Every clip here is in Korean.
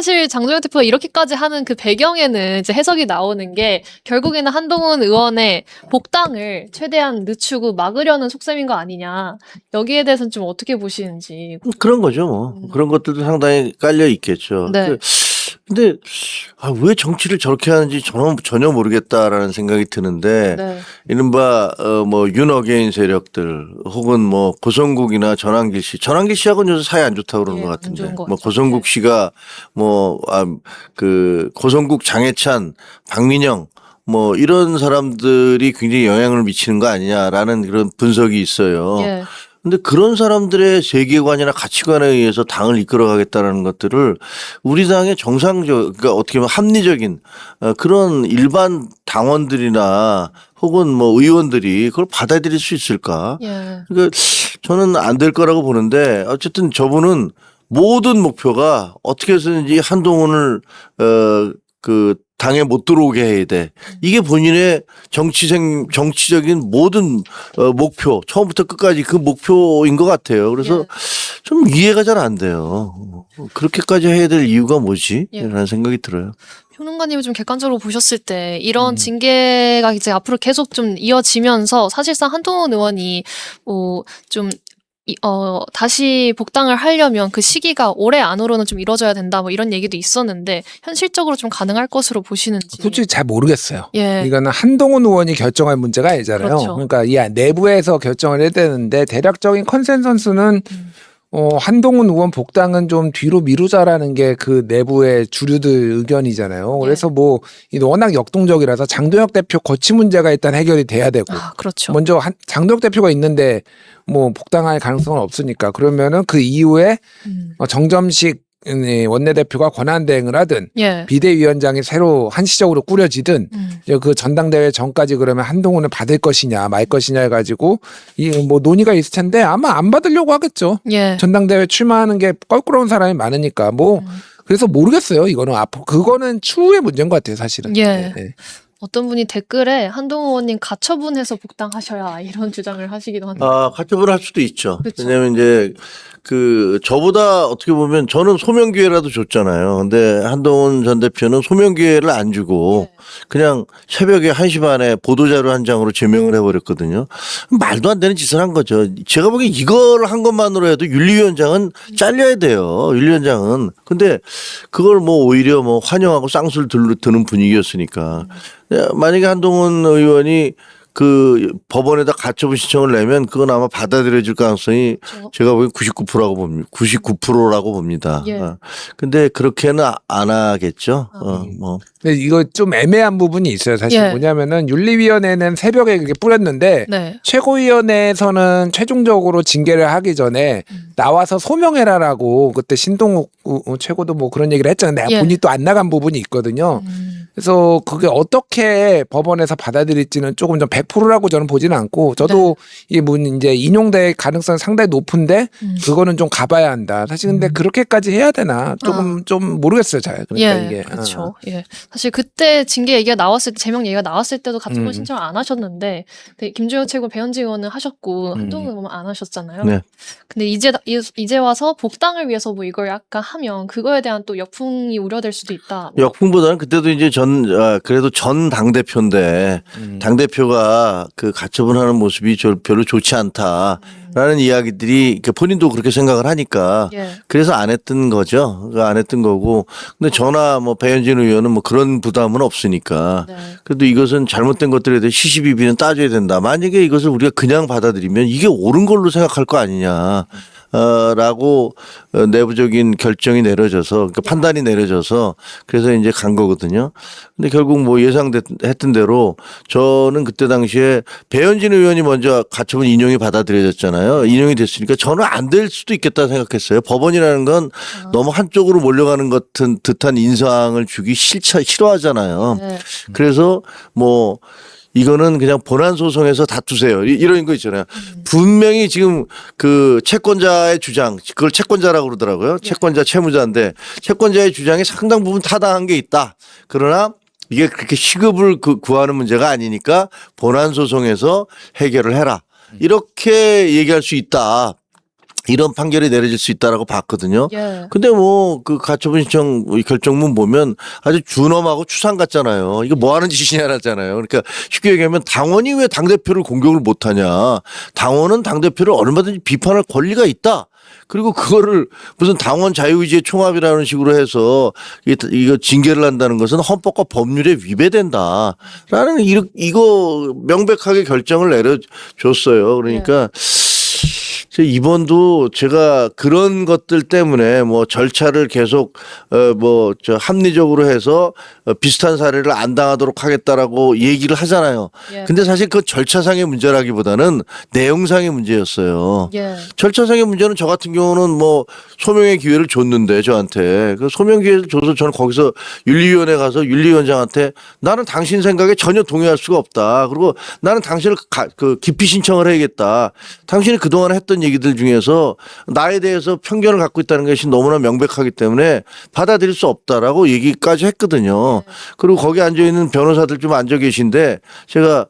사실 장동혁 대표가 이렇게까지 하는 그 배경에는 이제 해석이 나오는 게 결국에는 한동훈 의원의 복당을 최대한 늦추고 막으려는 속셈인 거 아니냐. 여기에 대해서는 좀 어떻게 보시는지. 그런 거죠, 뭐. 그런 것들도 상당히 깔려 있겠죠. 네. 근데 왜 정치를 저렇게 하는지 전혀 모르겠다라는 생각이 드는데 네. 이른바 뭐 윤어게인 세력들 혹은 뭐 고성국이나 전환길 씨하고는 요새 사이 안 좋다고 그러는 예, 것 안 같은데 좋은 것 뭐 같아요. 고성국 씨가 뭐 그 고성국 장해찬 박민영 뭐 이런 사람들이 굉장히 영향을 미치는 거 아니냐라는 그런 분석이 있어요. 예. 근데 그런 사람들의 세계관이나 가치관에 의해서 당을 이끌어가겠다는 것들을 우리 당의 그러니까 어떻게 보면 합리적인 그런 일반 당원들이나 혹은 뭐 의원들이 그걸 받아들일 수 있을까? 예. 그러니까 저는 안 될 거라고 보는데 어쨌든 저분은 모든 목표가 어떻게 해서든지 한동훈을 그 당에 못 들어오게 해야 돼. 이게 본인의 정치적인 모든 목표, 처음부터 끝까지 그 목표인 것 같아요. 그래서 예. 좀 이해가 잘 안 돼요. 그렇게까지 해야 될 이유가 뭐지? 예. 라는 생각이 들어요. 평론가님이 좀 객관적으로 보셨을 때 이런 징계가 이제 앞으로 계속 좀 이어지면서 사실상 한동훈 의원이 좀 다시 복당을 하려면 그 시기가 올해 안으로는 좀 이뤄져야 된다 뭐 이런 얘기도 있었는데 현실적으로 좀 가능할 것으로 보시는지. 솔직히 잘 모르겠어요. 예. 이거는 한동훈 의원이 결정할 문제가 아니잖아요. 그렇죠. 그러니까 이 내부에서 결정을 해야 되는데 대략적인 컨센서스는 한동훈 의원 복당은 좀 뒤로 미루자라는 게 그 내부의 주류들 의견이잖아요. 그래서 뭐 워낙 역동적이라서 장동혁 대표 거치 문제가 일단 해결이 돼야 되고. 아, 그렇죠. 먼저 장동혁 대표가 있는데 뭐 복당할 가능성은 없으니까 그러면은 그 이후에 정점식 원내대표가 권한대행을 하든 예. 비대위원장이 새로 한시적으로 꾸려지든 이제 그 전당대회 전까지 그러면 한동훈을 받을 것이냐 말 것이냐 해가지고 이 뭐 논의가 있을 텐데 아마 안 받으려고 하겠죠. 예. 전당대회 출마하는 게 껄끄러운 사람이 많으니까 뭐 그래서 모르겠어요. 이거는 앞으로 그거는 추후의 문제인 것 같아요, 사실은. 예. 네. 어떤 분이 댓글에 한동훈 의원님 가처분해서 복당하셔야 이런 주장을 하시기도 한데. 가처분 할 수도 있죠. 그쵸. 왜냐면 이제 저보다 어떻게 보면 저는 소명 기회라도 줬잖아요. 근데 한동훈 전 대표는 소명 기회를 안 주고 그냥 새벽에 1시 반에 보도자료 한 장으로 제명을 해버렸거든요. 말도 안 되는 짓을 한 거죠. 제가 보기엔 이걸 한 것만으로 해도 윤리위원장은 잘려야 돼요. 윤리위원장은. 근데 그걸 뭐 오히려 뭐 환영하고 쌍수를 드는 분위기였으니까. 만약에 한동훈 의원이 그 법원에다 가처분 신청을 내면 그건 아마 받아들여질 가능성이 그렇죠. 제가 보기엔 99%라고 봅니다. 99%라고 봅니다. 예. 근데 그렇게는 안 하겠죠. 뭐. 근데 이거 좀 애매한 부분이 있어요. 사실 예. 뭐냐면은 윤리위원회는 새벽에 그렇게 뿌렸는데 네. 최고위원회에서는 최종적으로 징계를 하기 전에 나와서 소명해라라고 그때 신동욱 최고도 뭐 그런 얘기를 했잖아요. 내가 예. 본인이 또 안 나간 부분이 있거든요. 그래서 그게 어떻게 법원에서 받아들일지는 조금 좀 100%라고 저는 보지는 않고 저도 이 문 이제 인용될 가능성이 상당히 높은데 그거는 좀 가봐야 한다. 사실 근데 그렇게까지 해야 되나 좀 모르겠어요. 잘 그러니까 예, 이게 그렇죠. 예, 사실 그때 징계 얘기가 나왔을 때 제명 얘기가 나왔을 때도 가처분 신청을 안 하셨는데 김주영 최고 배현진 의원은 하셨고 한동훈 의원은 안 하셨잖아요. 네. 근데 이제 와서 복당을 위해서 뭐 이걸 약간 하면 그거에 대한 또 역풍이 우려될 수도 있다. 뭐. 역풍보다는 그때도 이제 그래도 전 당대표인데 당대표가 그 가처분하는 모습이 별로 좋지 않다라는 이야기들이 본인도 그렇게 생각을 하니까 예. 그래서 안 했던 거죠. 안 했던 거고. 근데 저나 뭐 배현진 의원은 뭐 그런 부담은 없으니까 네. 그래도 이것은 잘못된 것들에 대해 시시비비는 따져야 된다. 만약에 이것을 우리가 그냥 받아들이면 이게 옳은 걸로 생각할 거 아니냐. 라고 내부적인 결정이 내려져서 그러니까 판단이 내려져서 그래서 이제 간 거거든요. 근데 결국 뭐 예상했던 대로 저는 그때 당시에 배현진 의원이 먼저 가처분 인용이 받아들여졌잖아요. 인용이 됐으니까 저는 안 될 수도 있겠다 생각했어요. 법원이라는 건 너무 한쪽으로 몰려가는 같은 듯한 인상을 주기 싫어하잖아요. 네. 그래서 뭐 이거는 그냥 본안 소송에서 다투세요. 이런 거 있잖아요. 분명히 지금 그 채권자의 주장, 그걸 채권자라고 그러더라고요. 채권자 채무자인데 채권자의 주장이 상당 부분 타당한 게 있다. 그러나 이게 그렇게 시급을 구하는 문제가 아니니까 본안 소송에서 해결을 해라. 이렇게 얘기할 수 있다. 이런 판결이 내려질 수 있다라고 봤거든요. 예. 근데 뭐 그 가처분 신청 결정문 보면 아주 준엄하고 추상 같잖아요. 이거 뭐 하는 짓이냐잖아요. 그러니까 쉽게 얘기하면 당원이 왜 당대표를 공격을 못하냐. 당원은 당대표를 얼마든지 비판할 권리가 있다. 그리고 그거를 무슨 당원 자유의지의 총합이라는 식으로 해서 이거 징계를 한다는 것은 헌법과 법률에 위배된다라는 이거 명백하게 결정을 내려줬어요. 그러니까 이번도 제가 그런 것들 때문에 뭐 절차를 계속 합리적으로 해서 비슷한 사례를 안 당하도록 하겠다라고 얘기를 하잖아요. 예. 근데 사실 그 절차상의 문제라기보다는 내용상의 문제였어요. 예. 절차상의 문제는 저 같은 경우는 뭐 소명의 기회를 줬는데 저한테 그 소명 기회를 줘서 저는 거기서 윤리위원회 가서 윤리위원장한테 나는 당신 생각에 전혀 동의할 수가 없다. 그리고 나는 당신을 기피 신청을 해야겠다. 당신이 그동안 했던 얘기들 중에서 나에 대해서 편견을 갖고 있다는 것이 너무나 명백하기 때문에 받아들일 수 없다라고 얘기까지 했거든요. 그리고 거기 앉아있는 변호사들 좀 앉아 계신데 제가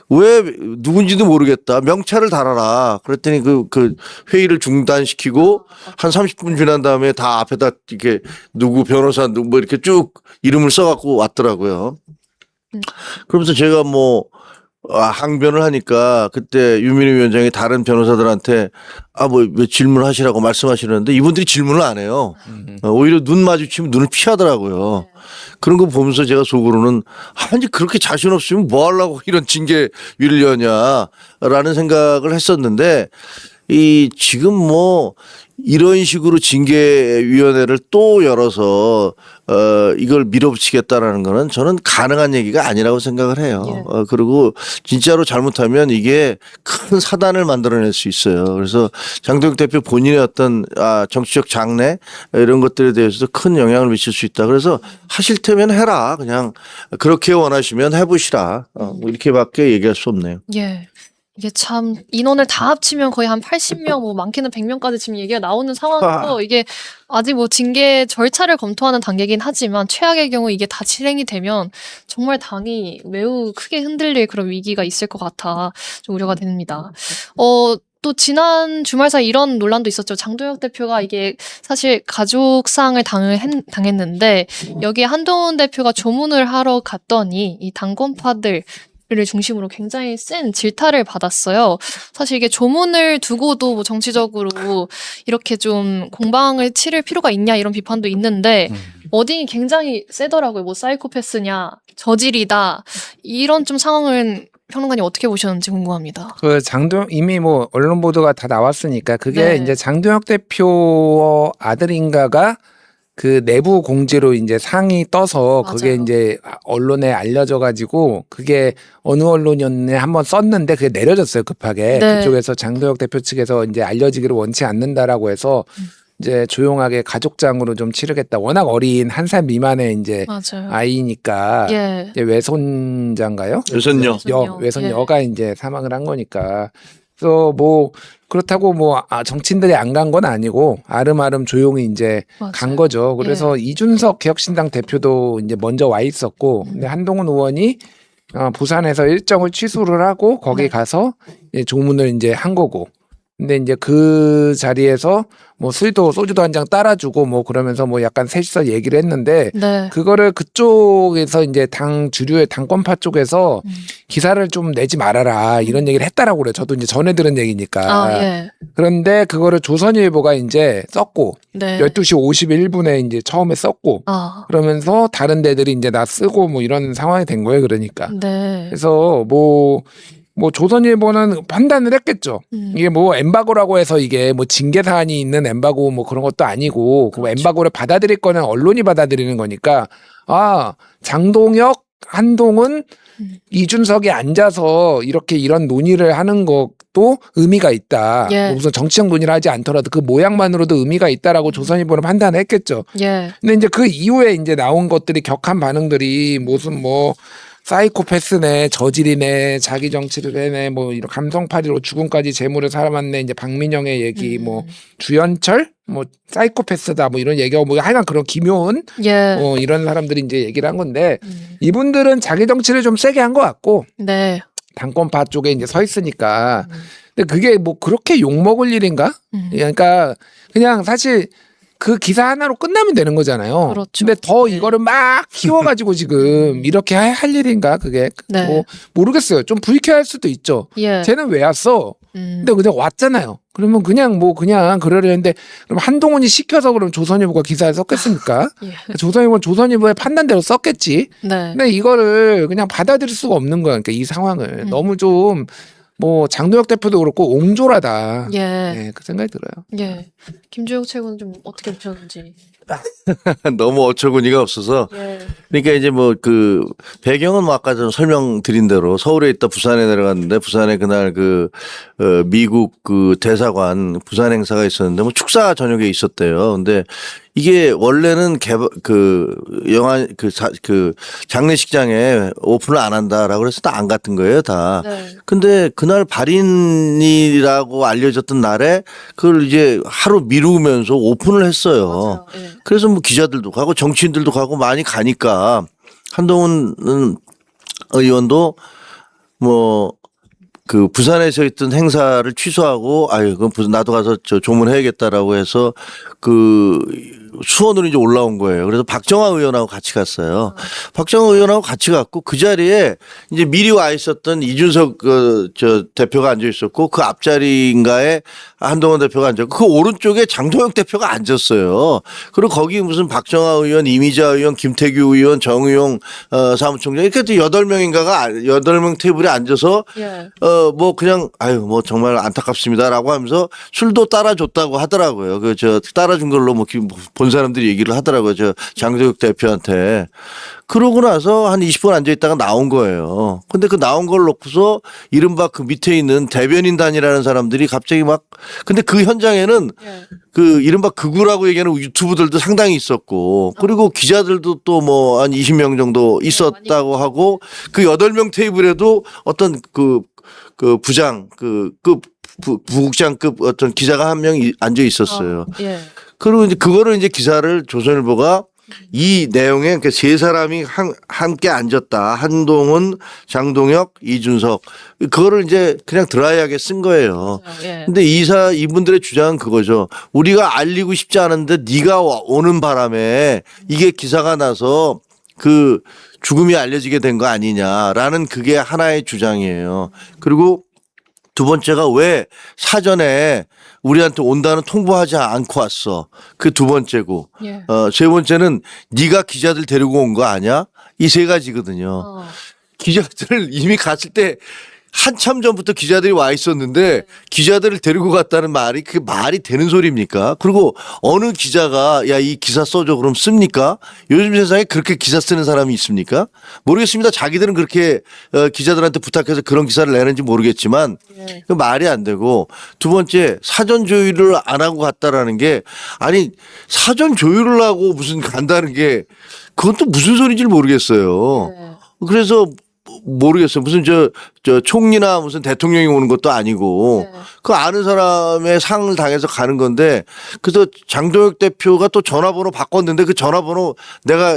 왜 누군지도 모르겠다. 명찰을 달아라. 그랬더니 그 회의를 중단시키고 한 30분 지난 다음에 다 앞에다 이렇게 누구 변호사 누구 뭐 이렇게 쭉 이름을 써갖고 왔더라고요. 그러면서 제가 뭐 항변을 하니까 그때 유민희 위원장이 다른 변호사들한테 왜 질문하시라고 말씀하시는데 이분들이 질문을 안 해요. 오히려 눈 마주치면 눈을 피하더라고요. 그런 거 보면서 제가 속으로는 아니 그렇게 자신 없으면 뭐 하려고 이런 징계위를 여냐라는 생각을 했었는데 지금 뭐 이런 식으로 징계위원회를 또 열어서 이걸 밀어붙이겠다라는 거는 저는 가능한 얘기가 아니라고 생각을 해요. 예. 그리고 진짜로 잘못하면 이게 큰 사단을 만들어낼 수 있어요. 그래서 장동혁 대표 본인의 어떤 정치적 장래 이런 것들에 대해서도 큰 영향을 미칠 수 있다. 그래서 하실 테면 해라. 그냥 그렇게 원하시면 해보시라. 뭐 이렇게밖에 얘기할 수 없네요. 예. 이게 참 인원을 다 합치면 거의 한 80명, 뭐 많게는 100명까지 지금 얘기가 나오는 상황이고 이게 아직 뭐 징계 절차를 검토하는 단계긴 하지만 최악의 경우 이게 다 실행이 되면 정말 당이 매우 크게 흔들릴 그런 위기가 있을 것 같아 좀 우려가 됩니다. 또 지난 주말 사이 이런 논란도 있었죠. 장동혁 대표가 이게 사실 가족상을 당했는데 여기에 한동훈 대표가 조문을 하러 갔더니 이 당권파들 를 중심으로 굉장히 센 질타를 받았어요. 사실 이게 조문을 두고도 뭐 정치적으로 이렇게 좀 공방을 치를 필요가 있냐 이런 비판도 있는데 워딩이 굉장히 세더라고요. 뭐 사이코패스냐, 저질이다 이런 좀 상황은 평론가님 어떻게 보셨는지 궁금합니다. 이미 뭐 언론 보도가 다 나왔으니까 그게 네. 이제 장동혁 대표 아들인가가 그 내부 공지로 이제 상이 떠서 그게 맞아요. 이제 언론에 알려져 가지고 그게 어느 언론이었네 한번 썼는데 그게 내려졌어요 급하게. 네. 그쪽에서 장동혁 대표 측에서 이제 알려지기를 원치 않는다라고 해서 이제 조용하게 가족장으로 좀 치르겠다. 워낙 어린 1살 미만의 이제 맞아요. 아이니까 예. 이제 외손자인가요? 외손녀. 외손녀가 이제 사망을 한 거니까. 그래서 뭐 그렇다고 뭐 정치인들이 안 간 건 아니고 아름아름 조용히 이제 맞아요. 간 거죠. 그래서 이준석 개혁신당 대표도 이제 먼저 와 있었고, 근데 한동훈 의원이 부산에서 일정을 취소를 하고 거기 네. 가서 이제 조문을 이제 한 거고. 근데 이제 그 자리에서 뭐 소주도 한 잔 따라주고 뭐 그러면서 뭐 약간 셋이서 얘기를 했는데 네. 그거를 그쪽에서 이제 당 주류의 당권파 쪽에서 기사를 좀 내지 말아라 이런 얘기를 했다라고 그래요. 저도 이제 전해 들은 얘기니까. 예. 그런데 그거를 조선일보가 이제 썼고 네. 12시 51분에 이제 처음에 썼고 그러면서 다른 데들이 이제 나 쓰고 뭐 이런 상황이 된 거예요. 그러니까. 네. 그래서 뭐 조선일보는 판단을 했겠죠. 이게 뭐 엠바고라고 해서 이게 뭐 징계 사안이 있는 엠바고 뭐 그런 것도 아니고 그 엠바고를 받아들일 거는 언론이 받아들이는 거니까 장동혁, 한동훈, 이준석이 앉아서 이렇게 이런 논의를 하는 것도 의미가 있다. 예. 뭐 무슨 정치적 논의를 하지 않더라도 그 모양만으로도 의미가 있다라고 조선일보는 판단했겠죠. 예. 근데 이제 그 이후에 이제 나온 것들이 격한 반응들이 무슨 뭐 사이코패스네, 저질이네, 자기 정치를 해네, 뭐 이런 감성파리로 죽음까지 재물을 살아왔네, 이제 박민영의 얘기, 뭐 주연철, 뭐 사이코패스다, 뭐 이런 얘기하고 뭐 하여간 그런 기묘한 예. 이런 사람들이 이제 얘기를 한 건데 이분들은 자기 정치를 좀 세게 한 것 같고 네. 당권파 쪽에 이제 서 있으니까. 근데 그게 뭐 그렇게 욕먹을 일인가? 그러니까 그냥 사실 그 기사 하나로 끝나면 되는 거잖아요. 그렇죠. 근데 더 네. 이거를 막 키워가지고 지금 이렇게 할 일인가 그게 네. 뭐 모르겠어요. 좀 불쾌할 수도 있죠. 예. 쟤는 왜 왔어? 근데 그냥 왔잖아요. 그러면 그냥 그러려 했는데 그럼 한동훈이 시켜서 그럼 조선일보가 기사를 썼겠습니까? 예. 조선일보는 조선일보의 판단대로 썼겠지. 네. 근데 이거를 그냥 받아들일 수가 없는 거야. 그러니까 이 상황을 너무 좀 뭐 장도혁 대표도 그렇고 옹졸하다. 예. 네, 그 생각이 들어요. 예. 김주혁 최고는 좀 어떻게 보셨는지. 너무 어처구니가 없어서. 예. 그러니까 이제 뭐 그 배경은 뭐 아까 좀 설명드린 대로 서울에 있다 부산에 내려갔는데 부산에 그날 미국 그 대사관 부산 행사가 있었는데 뭐 축사 저녁에 있었대요. 근데 이게 원래는 그 장례식장에 오픈을 안 한다라고 해서 다 안 갔던 거예요, 다. 네. 근데 그날 발인이라고 알려졌던 날에 그걸 이제 하루 미루면서 오픈을 했어요. 맞아요. 예. 그래서 뭐 기자들도 가고 정치인들도 가고 많이 가니까 한동훈 의원도 뭐 그 부산에서 있던 행사를 취소하고 그럼 나도 가서 조문해야겠다라고 해서 그 수원으로 이제 올라온 거예요. 그래서 박정화 의원하고 같이 갔어요. 박정화 의원하고 같이 갔고 그 자리에 이제 미리 와 있었던 이준석 대표가 앉아 있었고 그 앞자리인가에 한동훈 대표가 앉았고 그 오른쪽에 장도혁 대표가 앉았어요. 그리고 거기 무슨 박정화 의원, 이미자 의원, 김태규 의원, 정의용 사무총장 이렇게 8명 테이블에 앉아서 예. 뭐 그냥 뭐 정말 안타깝습니다라고 하면서 술도 따라줬다고 하더라고요. 따라준 걸로 뭐 본 사람들이 얘기를 하더라고요. 장도혁 대표한테. 그러고 나서 한 20분 앉아 있다가 나온 거예요. 근데 그 나온 걸 놓고서 이른바 그 밑에 있는 대변인단이라는 사람들이 갑자기 근데 그 현장에는 예. 그 이른바 극우라고 얘기하는 유튜브들도 상당히 있었고 그리고 기자들도 또 뭐 한 20명 정도 있었다고 하고 그 8명 테이블에도 어떤 그 부장 부국장급 어떤 기자가 한 명 앉아 있었어요. 예. 그리고 이제 그거를 이제 기사를 조선일보가 이 내용에 그러니까 세 사람이 함께 앉았다. 한동훈, 장동혁, 이준석. 그거를 이제 그냥 드라이하게 쓴 거예요. 예. 근데 이분들의 주장은 그거죠. 우리가 알리고 싶지 않은데 네가 오는 바람에 이게 기사가 나서 그 죽음이 알려지게 된 거 아니냐라는 그게 하나의 주장이에요. 그리고 두 번째가 왜 사전에 우리한테 온다는 통보하지 않고 왔어. 그 두 번째고. 예. 세 번째는 네가 기자들 데리고 온 거 아니야? 이 세 가지거든요. 기자들 이미 갔을 때 한참 전부터 기자들이 와 있었는데 기자들을 데리고 갔다는 말이 그게 말이 되는 소리입니까? 그리고 어느 기자가 야, 이 기사 써줘 그럼 씁니까? 요즘 세상에 그렇게 기사 쓰는 사람이 있습니까? 모르겠습니다. 자기들은 그렇게 기자들한테 부탁해서 그런 기사를 내는지 모르겠지만 예. 그 말이 안 되고 두 번째 사전 조율을 안 하고 갔다라는 게 아니 사전 조율을 하고 무슨 간다는 게 그건 또 무슨 소리인지 모르겠어요. 예. 그래서 모르겠어요. 무슨 총리나 무슨 대통령이 오는 것도 아니고 네. 그 아는 사람의 상을 당해서 가는 건데 그래서 장도혁 대표가 또 전화번호 바꿨는데 그 전화번호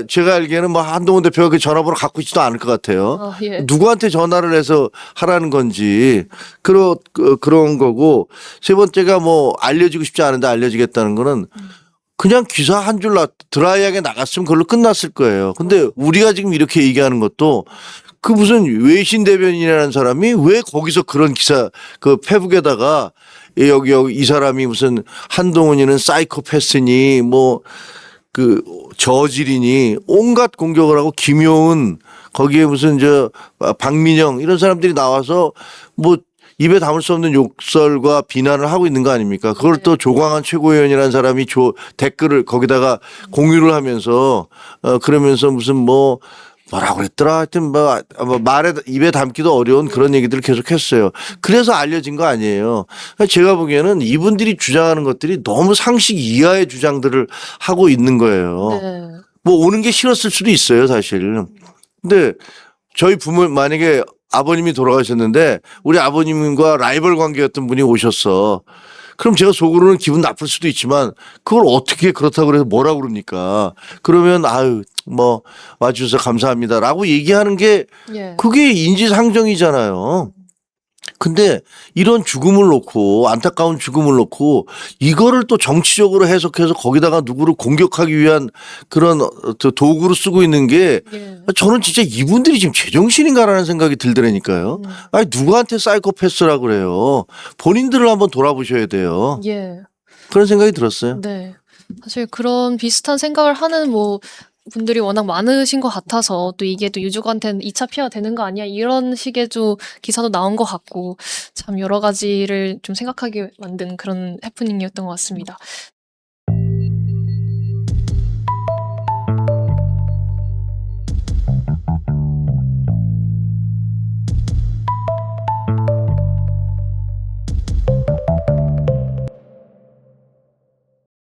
제가 알기에는 뭐 한동훈 대표가 그 전화번호 갖고 있지도 않을 것 같아요. 예. 누구한테 전화를 해서 하라는 건지 그런 거고 세 번째가 뭐 알려지고 싶지 않은데 알려지겠다는 거는 그냥 기사 한 줄 드라이하게 나갔으면 그걸로 끝났을 거예요. 근데 우리가 지금 이렇게 얘기하는 것도 그 무슨 외신 대변인이라는 사람이 왜 거기서 그런 기사 그 페북에다가 여기 이 사람이 무슨 한동훈이는 사이코패스니 뭐 그 저질이니 온갖 공격을 하고 김효은 거기에 무슨 박민영 이런 사람들이 나와서 뭐 입에 담을 수 없는 욕설과 비난을 하고 있는 거 아닙니까? 그걸 또 조광한 최고위원이라는 사람이 댓글을 거기다가 공유를 하면서 그러면서 무슨 뭐라고 그랬더라 하여튼 입에 담기도 어려운 그런 얘기들을 계속 했어요. 그래서 알려진 거 아니에요. 제가 보기에는 이분들이 주장하는 것들이 너무 상식 이하의 주장들을 하고 있는 거예요. 네. 뭐 오는 게 싫었을 수도 있어요, 사실. 근데 저희 부모 만약에 아버님이 돌아가셨는데 우리 아버님과 라이벌 관계였던 분이 오셨어. 그럼 제가 속으로는 기분 나쁠 수도 있지만 그걸 어떻게 그렇다고 그래서 뭐라고 그럽니까? 그러면 뭐 와주셔서 감사합니다라고 얘기하는 게 예. 그게 인지상정이잖아요. 근데 이런 죽음을 놓고 안타까운 죽음을 놓고 이거를 또 정치적으로 해석해서 거기다가 누구를 공격하기 위한 그런 도구로 쓰고 있는 게 예. 저는 진짜 이분들이 지금 제정신인가라는 생각이 들더라니까요. 아니 누구한테 사이코패스라고 그래요. 본인들을 한번 돌아보셔야 돼요. 예. 그런 생각이 들었어요. 네. 사실 그런 비슷한 생각을 하는 뭐 분들이 워낙 많으신 것 같아서 또 이게 또 유족한테는 2차 피해가 되는 거 아니야 이런 식의 좀 기사도 나온 것 같고 참 여러 가지를 좀 생각하게 만든 그런 해프닝이었던 것 같습니다.